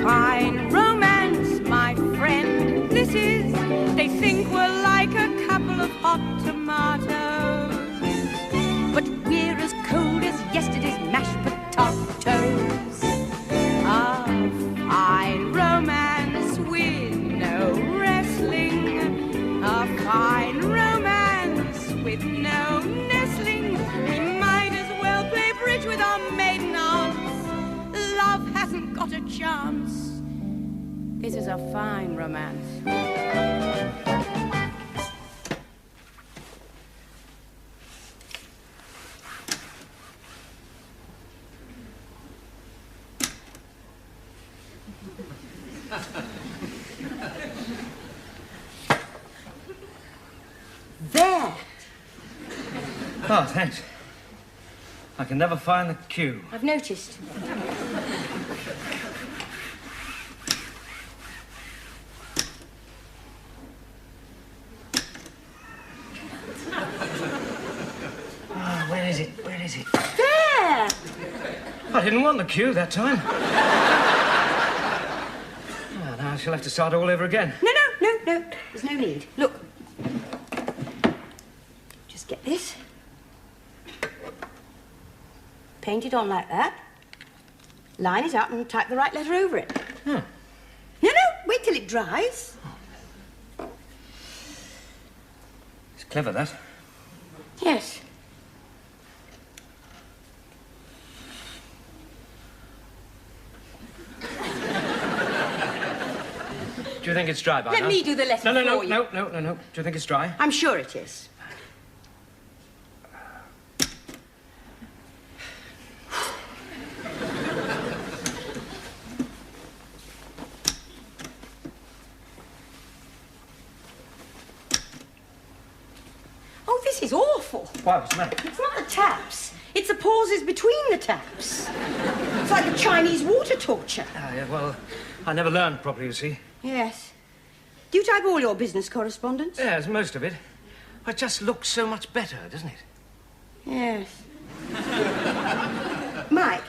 fine romance, my friend, this is. They think we're like a couple of hot tomatoes, but we're as cold as yesterday's mashed potatoes. A fine romance with no wrestling, a fine romance with no nestling. We might as well play bridge with our maiden aunts. Love hasn't got a chance. This is a fine romance. There. Oh, thanks. I can never find the cue. I've noticed. Oh, where is it? Where is it? There! I didn't want the cue that time. Oh, now I shall have to start all over again. No. There's no need. Look. Just get this. Paint it on like that. Line it up and type the right letter over it. Hmm. No, wait till it dries. It's clever, that. Yes. Do you think it's dry by now? Let me do the letter for you. No. Do you think it's dry? I'm sure it is. Oh, this is awful. Why, what's the matter? It's not the taps. It's the pauses between the taps. It's like the Chinese water torture. Yeah, well, I never learned properly, you see. Yes. Do you type all your business correspondence? Yes, most of it. It just looks so much better, doesn't it? Yes. Mike.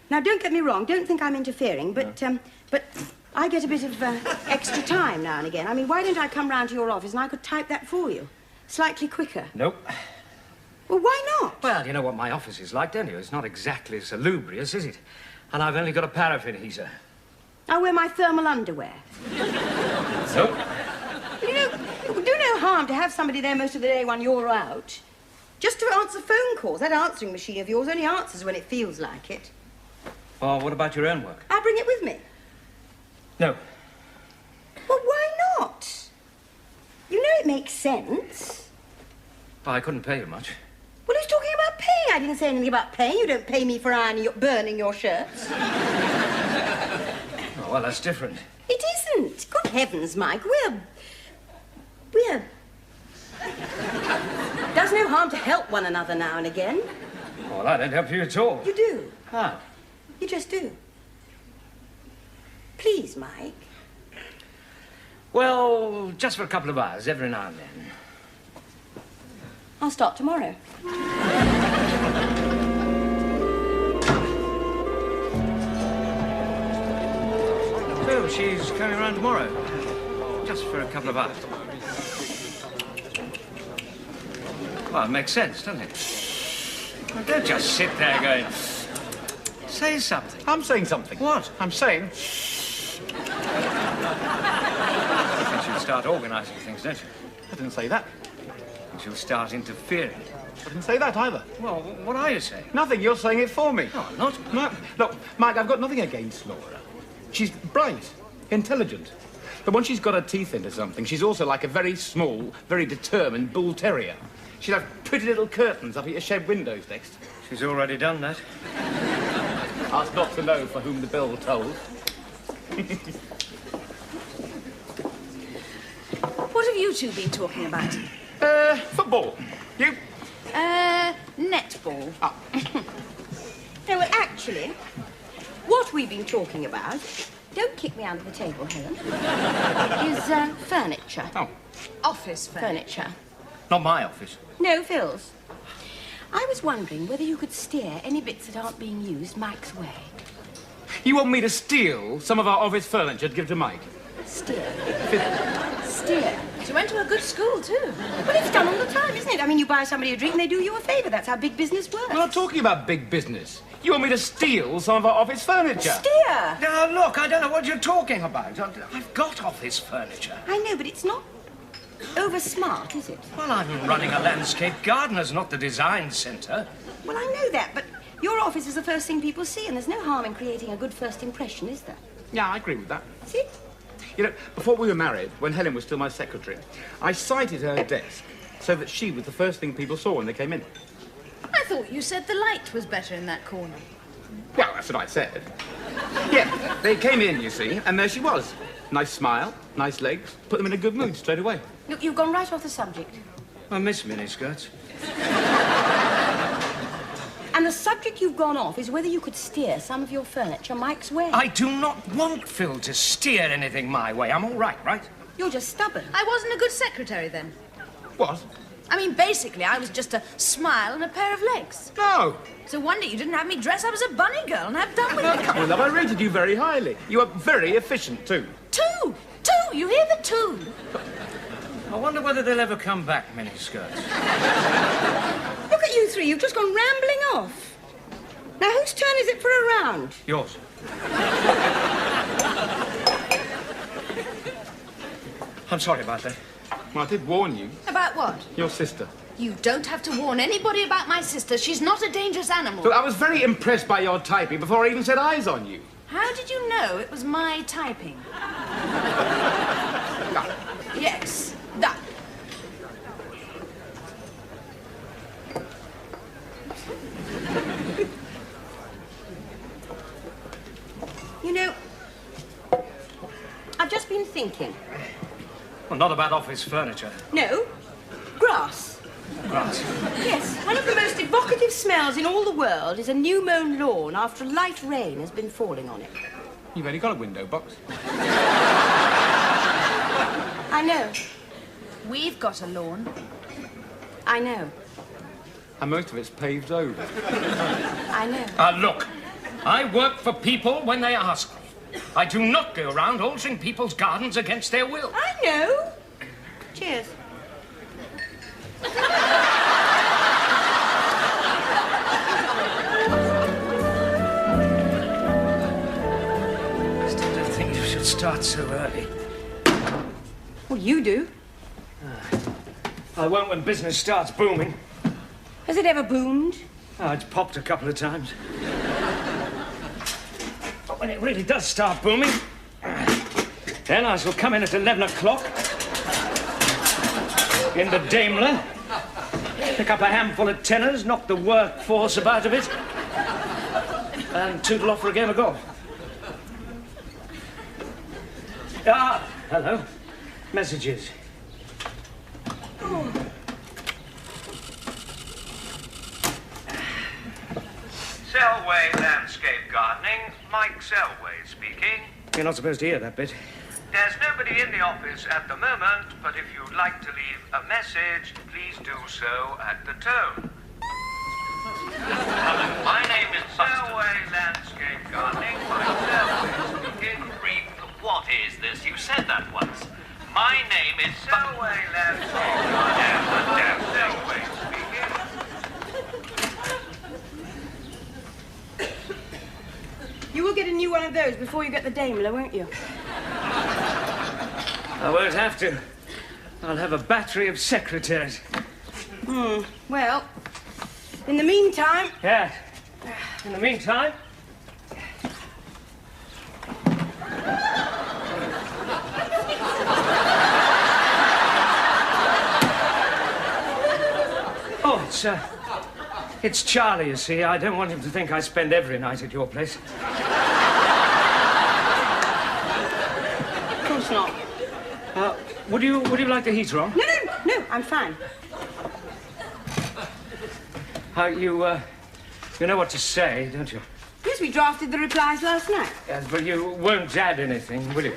Now, don't get me wrong. Don't think I'm interfering, but I get a bit of extra time now and again. I mean, why don't I come round to your office and I could type that for you? Slightly quicker. Nope. Well, why not? Well, you know what my office is like, don't you? It's not exactly salubrious, is it? And I've only got a paraffin heater. I wear my thermal underwear. Nope. You know, it would do no harm to have somebody there most of the day when you're out. Just to answer phone calls. That answering machine of yours only answers when it feels like it. Oh, what about your own work? I'll bring it with me. No. Well, why not? You know it makes sense. Oh, I couldn't pay you much. Well, who's talking about paying? I didn't say anything about paying. You don't pay me for burning your shirts. Oh, well, that's different. It isn't. Good heavens, Mike. We're... Does no harm to help one another now and again. Well, I don't help you at all. You do. How? You just do. Please, Mike. Well, just for a couple of hours, every now and then. I'll start tomorrow. So, she's coming around tomorrow. Just for a couple of hours. Well, it makes sense, doesn't it? Well, don't just sit there going... Say something. I'm saying something. What? I'm saying... You should start organising things, don't you? I didn't say that. You should start interfering. I didn't say that either. Well, what are you saying? Nothing. You're saying it for me. No, I'm not. No. Look, Mike, I've got nothing against Laura. She's bright, intelligent. But when she's got her teeth into something, she's also like a very small, very determined bull terrier. She'll have pretty little curtains up at your shed windows next. She's already done that. Ask not to know for whom the bell tolls. What have you two been talking about? Football. You? Netball. Oh. No, well, actually, what we've been talking about, don't kick me under the table, Helen, is furniture. Oh. Office Furniture. Not my office. No, Phil's. I was wondering whether you could steer any bits that aren't being used Mike's way. You want me to steal some of our office furniture to give to Mike? Steer. Steer. She went to a good school, too. Well, it's done all the time, isn't it? I mean, you buy somebody a drink and they do you a favour. That's how big business works. I'm not talking about big business. You want me to steal some of our office furniture? Steer! Now, look, I don't know what you're talking about. I've got office furniture. I know, but it's not over smart, is it? Well, I'm running a landscape gardeners, not the design centre. Well, I know that, but your office is the first thing people see, and there's no harm in creating a good first impression, is there? Yeah, I agree with that. See? You know, before we were married, when Helen was still my secretary, I cited her desk so that she was the first thing people saw when they came in. I thought you said the light was better in that corner. Well, that's what I said. Yeah, they came in, you see, and there she was. Nice smile, nice legs, put them in a good mood straight away. Look, you've gone right off the subject. I miss miniskirts. And the subject you've gone off is whether you could steer some of your furniture Mike's way. I do not want Phil to steer anything my way. I'm all right, right? You're just stubborn. I wasn't a good secretary then. What? I mean, basically, I was just a smile and a pair of legs. No. It's a wonder you didn't have me dress up as a bunny girl and have done with it. Come on, love, I rated you very highly. You are very efficient, too. Two! You hear the two? I wonder whether they'll ever come back, miniskirts. Look at you three, you've just gone rambling off. Now, whose turn is it for a round? Yours. I'm sorry about that. Well, I did warn you. About what? Your sister. You don't have to warn anybody about my sister. She's not a dangerous animal. Look, I was very impressed by your typing before I even set eyes on you. How did you know it was my typing? Yes, that. You know, I've just been thinking. Well, not about office furniture. No, grass. Grass. Yes, one of the most evocative smells in all the world is a new-mown lawn after a light rain has been falling on it. You've only got a window box. I know, We've got a lawn. I know, And most of it's paved over. I know. Look, I work for people when they ask me. I do not go around altering people's gardens against their will. I know. Cheers. I still don't think you should start so early. Well, you do. I won't when business starts booming. Has it ever boomed? Oh, it's popped a couple of times. But when it really does start booming, then I shall come in at 11 o'clock in the Daimler, pick up a handful of tenors, knock the workforce about a bit, and tootle off for a game of golf. Hello. Messages. Selway Landscape Gardening, Mike Selway speaking. You're not supposed to hear that bit. There's nobody in the office at the moment, but if you'd like to leave a message, please do so at the tone. My name is Selway Landscape Gardening, Mike Selway speaking. What is this? You said that once. My name is Selway Landscape Gardening, Mike Selway speaking. You will get a new one of those before you get the Daimler, won't you? I won't have to. I'll have a battery of secretaries. Well, in the meantime... Yeah. In the meantime... Oh, it's Charlie, you see. I don't want him to think I spend every night at your place. Of course not. Would you like the heater on? No, I'm fine. You know what to say, don't you? Yes, we drafted the replies last night. Yes, but you won't add anything, will you?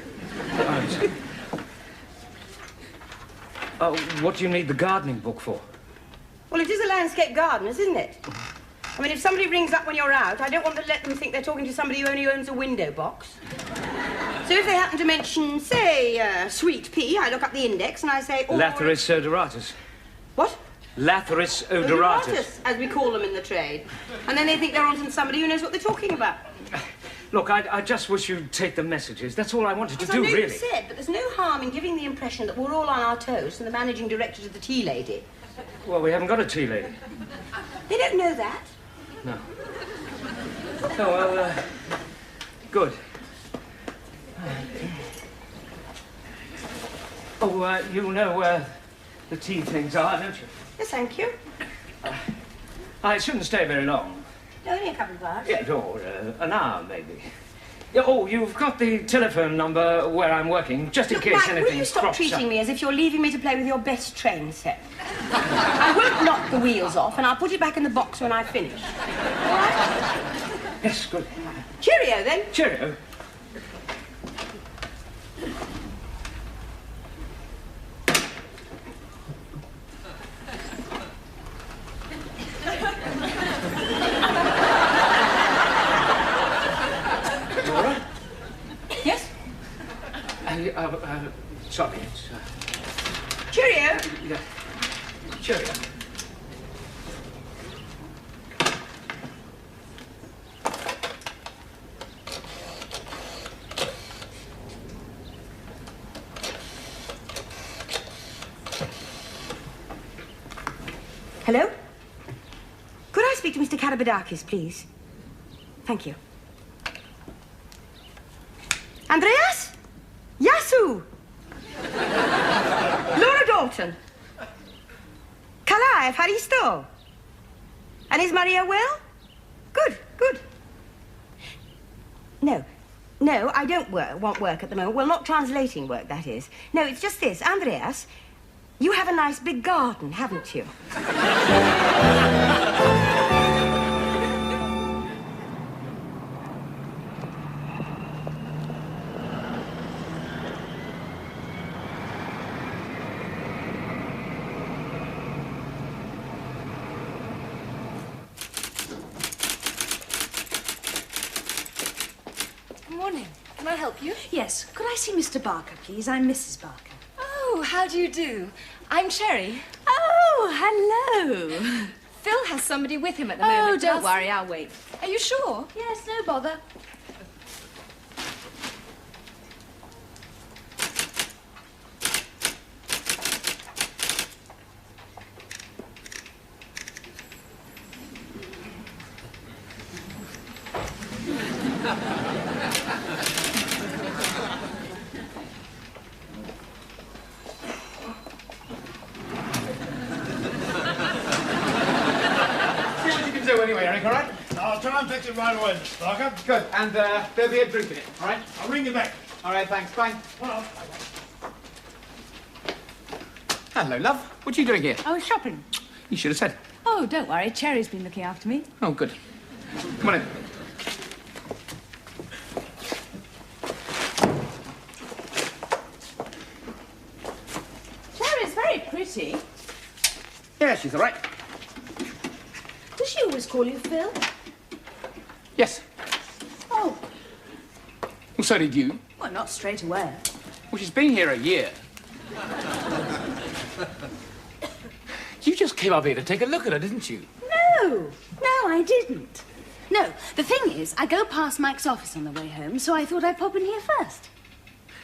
What do you need the gardening book for? Well, it is a landscape gardener's, isn't it? I mean, if somebody rings up when you're out, I don't want to let them think they're talking to somebody who only owns a window box. So if they happen to mention, say, sweet pea, I look up the index and I say... Lathyrus odoratus. What? Lathyrus odoratus. As we call them in the trade. And then they think they're on to somebody who knows what they're talking about. Look, I just wish you'd take the messages. That's all I wanted to do, I know really. you said, but there's no harm in giving the impression that we're all on our toes from the managing director to the tea lady. Well, we haven't got a tea lady. They don't know that. No. Oh, well, good. Oh, you know where the tea things are, don't you? Yes, thank you. I shouldn't stay very long. Only a couple of hours. Yeah, or an hour, maybe. Yeah, oh, you've got the telephone number where I'm working, just in Look, case Mike, anything will you stop crops treating up. me as if you're leaving me to play with your best train set? I won't knock the wheels off, and I'll put it back in the box when I finish. All right? Yes, good. Cheerio, then. Cheerio. Laura? Yes? Sorry, it's... Cheerio. Yeah. Cheerio. Hello? Could I speak to Mr. Karabadakis, please? Thank you. Andreas? Yasu! Laura Dalton? Kalai, Faristo? And is Maria well? Good, good. No, I don't want work at the moment. Well, not translating work, that is. No, it's just this. Andreas, you have a nice big garden, haven't you? Morning. Can I help you? Yes. Could I see Mr. Barker, please? I'm Mrs. Barker. Oh, how do you do? I'm Cherry. Oh, hello. Phil has somebody with him at the moment. Oh, don't I'll- worry. I'll wait. Are you sure? Yes, no bother. See what you can do anyway, Eric, all right? I'll try and fix it right away, Mr. Barker. Good. And there'll be a drink in it, all right? I'll ring you back. All right, thanks. Bye. Well, Hello, love. What are you doing here? I was shopping. You should have said. Oh, don't worry. Cherry's been looking after me. Oh, good. Come on in. Cherry's very pretty. Yeah, she's all right. Does she always call you Phil? Yes. Oh, Well, so did you. well, not straight away. Well, she's been here a year. You just came up here to take a look at her, didn't you? No, I didn't. No, the thing is, I go past Mike's office on the way home, so I thought I'd pop in here first.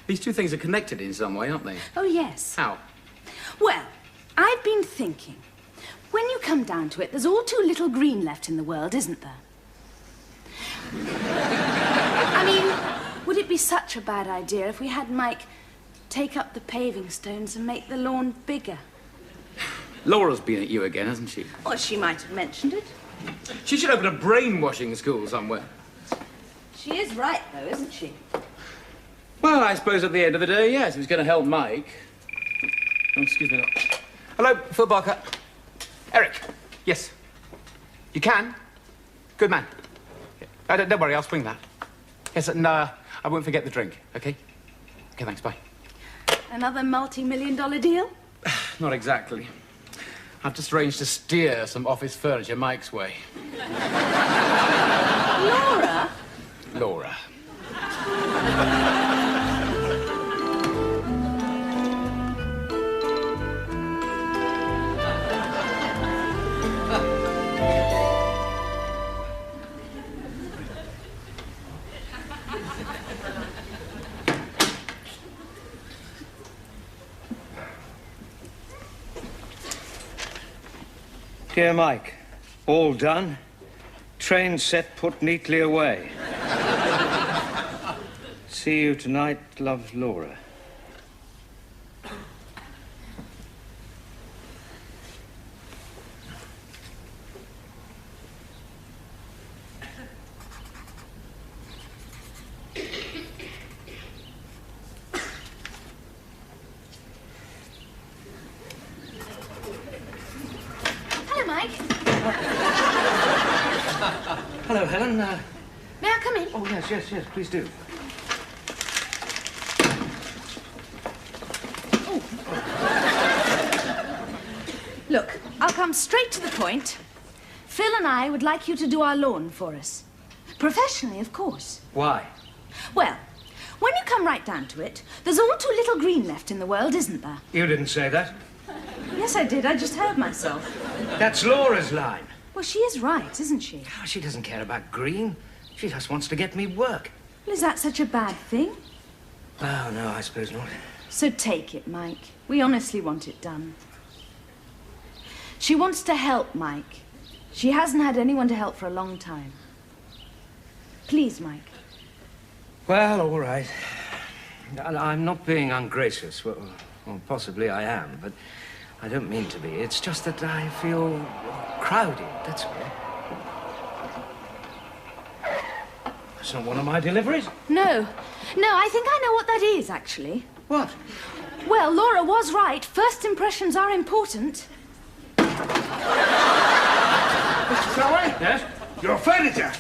These two things are connected in some way, aren't they? Oh, yes. How? Well, I've been thinking. When you come down to it, there's all too little green left in the world, isn't there? I mean, would it be such a bad idea if we had Mike take up the paving stones and make the lawn bigger? Laura's been at you again, hasn't she? Or she might have mentioned it. She should open a brainwashing school somewhere. She is right, though, isn't she? Well, I suppose at the end of the day, yes, it was going to help Mike. Oh, excuse me. Hello, Phil Barker. Eric. Yes. You can? Good man. Don't worry, I'll swing that. Yes, and I won't forget the drink, okay? Okay, thanks, bye. Another multi-million-dollar deal? Not exactly. I've just arranged to steer some office furniture Mike's way. Laura? Laura. Dear Mike, all done. Train set put neatly away. See you tonight, love, Laura. Hello, Mike. Hello, Helen. May I come in? Oh, yes, please do. Look, I'll come straight to the point. Phil and I would like you to do our lawn for us. Professionally, of course. Why? Well, when you come right down to it, there's all too little green left in the world, isn't there? You didn't say that. Yes, I did. I just heard myself. That's Laura's line. Well, she is right, isn't she? Oh, she doesn't care about green. She just wants to get me work. Well, is that such a bad thing? Oh, no, I suppose not. So take it, Mike. We honestly want it done. She wants to help Mike. She hasn't had anyone to help for a long time. Please, Mike. Well, all right. I'm not being ungracious. Well, possibly I am, but I don't mean to be. It's just that I feel crowded, that's all. It's not one of my deliveries? No, I think I know what that is, actually. What? Well, Laura was right. First impressions are important. Mr. Crowley? Yes? Your furniture.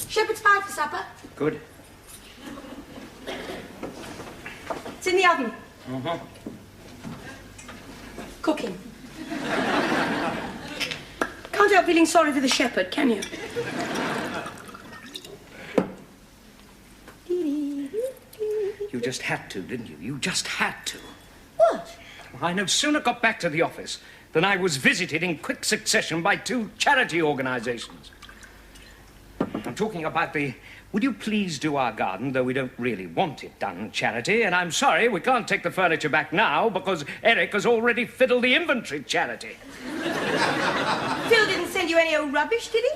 Shepherd's pie for supper. Good. It's in the oven. Uh-huh. Cooking. Can't help feeling sorry for the shepherd, can you? You just had to, didn't you? You just had to. What? I no sooner got back to the office than I was visited in quick succession by 2 charity organizations. I'm talking about the "Would you please do our garden, though we don't really want it done" charity, and I'm sorry we can't take the furniture back now because Eric has already fiddled the inventory charity. Phil didn't send you any old rubbish, did he?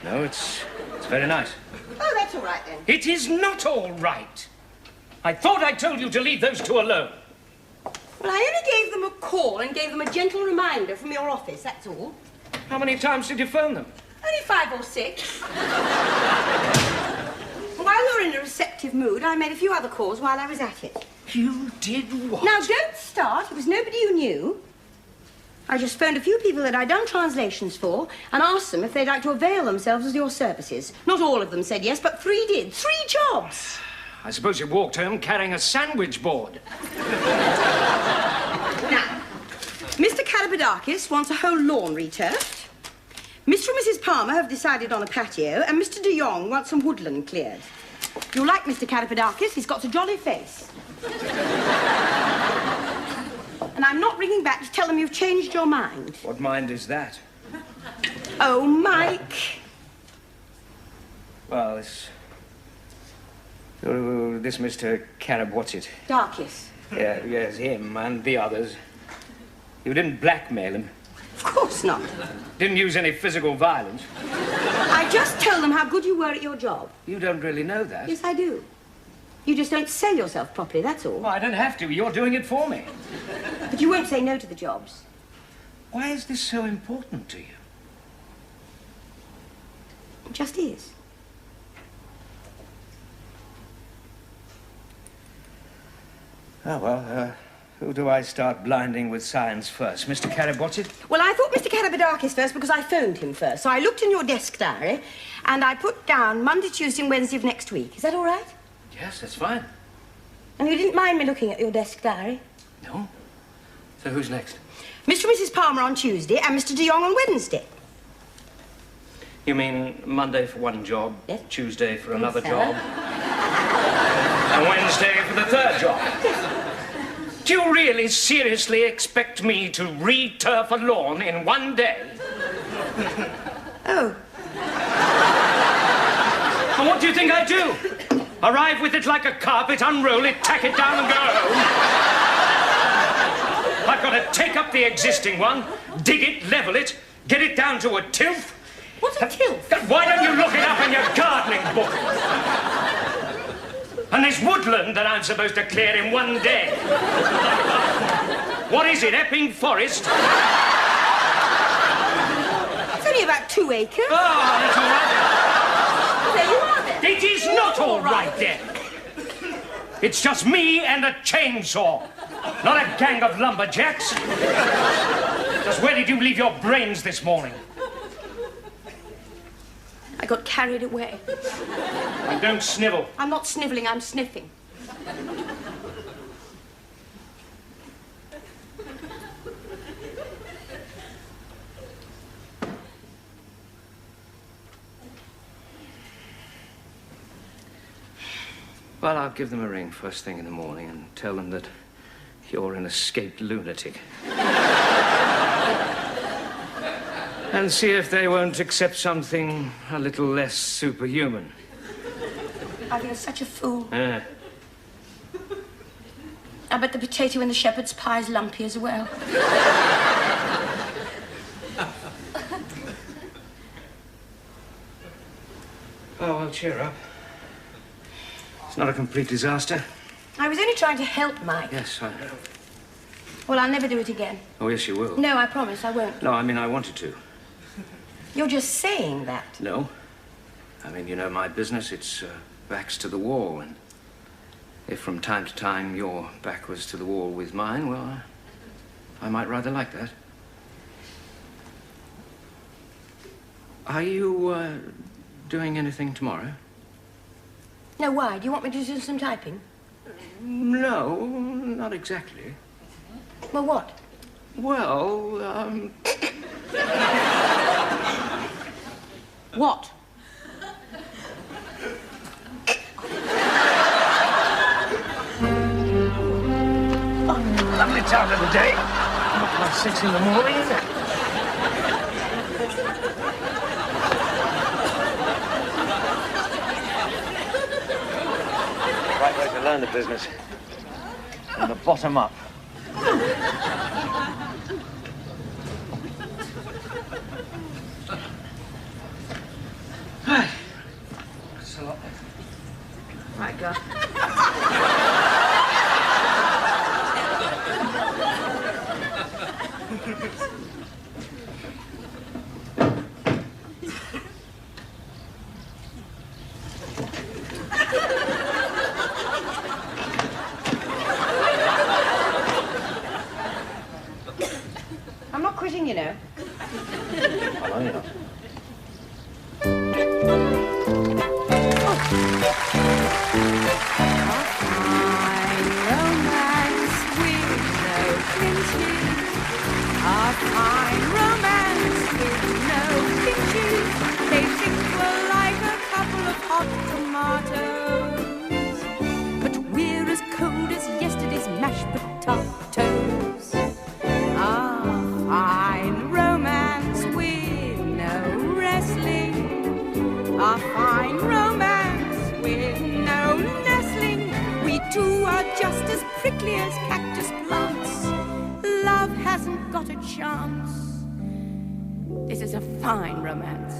No, it's very nice. Oh, that's all right then. It is not all right. I thought I told you to leave those 2 alone. Well, I only gave them a call and gave them a gentle reminder from your office, that's all. How many times did you phone them? Only 5 or 6. While you're in a receptive mood, I made a few other calls while I was at it. You did what? Now, don't start. It was nobody you knew. I just phoned a few people that I'd done translations for and asked them if they'd like to avail themselves of your services. Not all of them said yes, but 3 did. 3 jobs. I suppose you walked home carrying a sandwich board. Now, Mr. Karabadakis wants a whole lawn returfed. Mr. and Mrs. Palmer have decided on a patio, and Mr. de Jong wants some woodland cleared. You'll like Mr. Karabadakis. He's got a jolly face. And I'm not ringing back to tell them you've changed your mind. What mind is that? Oh, Mike. Well, this Mr. Carab, what's it? Darkis. Yeah, yes, him and the others. You didn't blackmail him. Of course not. Didn't use any physical violence. I just tell them how good you were at your job. You don't really know that. Yes, I do. You just don't sell yourself properly, that's all. Well, I don't have to. You're doing it for me. But you won't say no to the jobs. Why is this so important to you? It just is. Oh, well, Who do I start blinding with science first? Mr. Carib, what's it? Well, I thought Mr. Karabadakis first because I phoned him first. So I looked in your desk diary and I put down Monday, Tuesday and Wednesday of next week. Is that all right? Yes, that's fine. And you didn't mind me looking at your desk diary? No. So who's next? Mr. and Mrs. Palmer on Tuesday and Mr. de Jong on Wednesday. You mean Monday for one job, Yes. Tuesday for another Yes, job, and Wednesday for the third job? Do you really seriously expect me to re-turf a lawn in one day? Oh. And what do you think I do? Arrive with it like a carpet, unroll it, tack it down and go home? I've got to take up the existing one, dig it, level it, get it down to a tilth. What's a tilth? Why don't you look it up in your gardening book? And this woodland that I'm supposed to clear in one day. What is it, Epping Forest? It's only about 2 acres. Oh, that's all right. There you are, then. It is not all right, then. It's just me and a chainsaw, not a gang of lumberjacks. Just where did you leave your brains this morning? I got carried away. And don't snivel. I'm not snivelling, I'm sniffing. Well, I'll give them a ring first thing in the morning and tell them that you're an escaped lunatic. And see if they won't accept something a little less superhuman. I feel such a fool. Yeah. I bet the potato in the shepherd's pie is lumpy as well. Oh, well, cheer up. It's not a complete disaster. I was only trying to help Mike. Yes, I know. Well, I'll never do it again. Oh, yes, you will. No, I promise I won't. No, I mean, I wanted to. You're just saying that. No. I mean, you know my business. It's backs to the wall. And if from time to time your back was to the wall with mine, well, I might rather like that. Are you doing anything tomorrow? No, why? Do you want me to do some typing? No, not exactly. Well, what? Well, What? lovely time of the day. Not past 6 in the morning, is it? Right way to learn the business. From the bottom up. That's a lot. Right, go. I'm not quitting, you know. I know you're not. A fine romance with no pinches. They think we're like a couple of hot tomatoes, but we're as cold as yesterday's mashed potatoes. A fine romance with no wrestling. A fine romance with no nestling. We two are just as prickly as cactus plants. Love hasn't got a chance. This is a fine romance.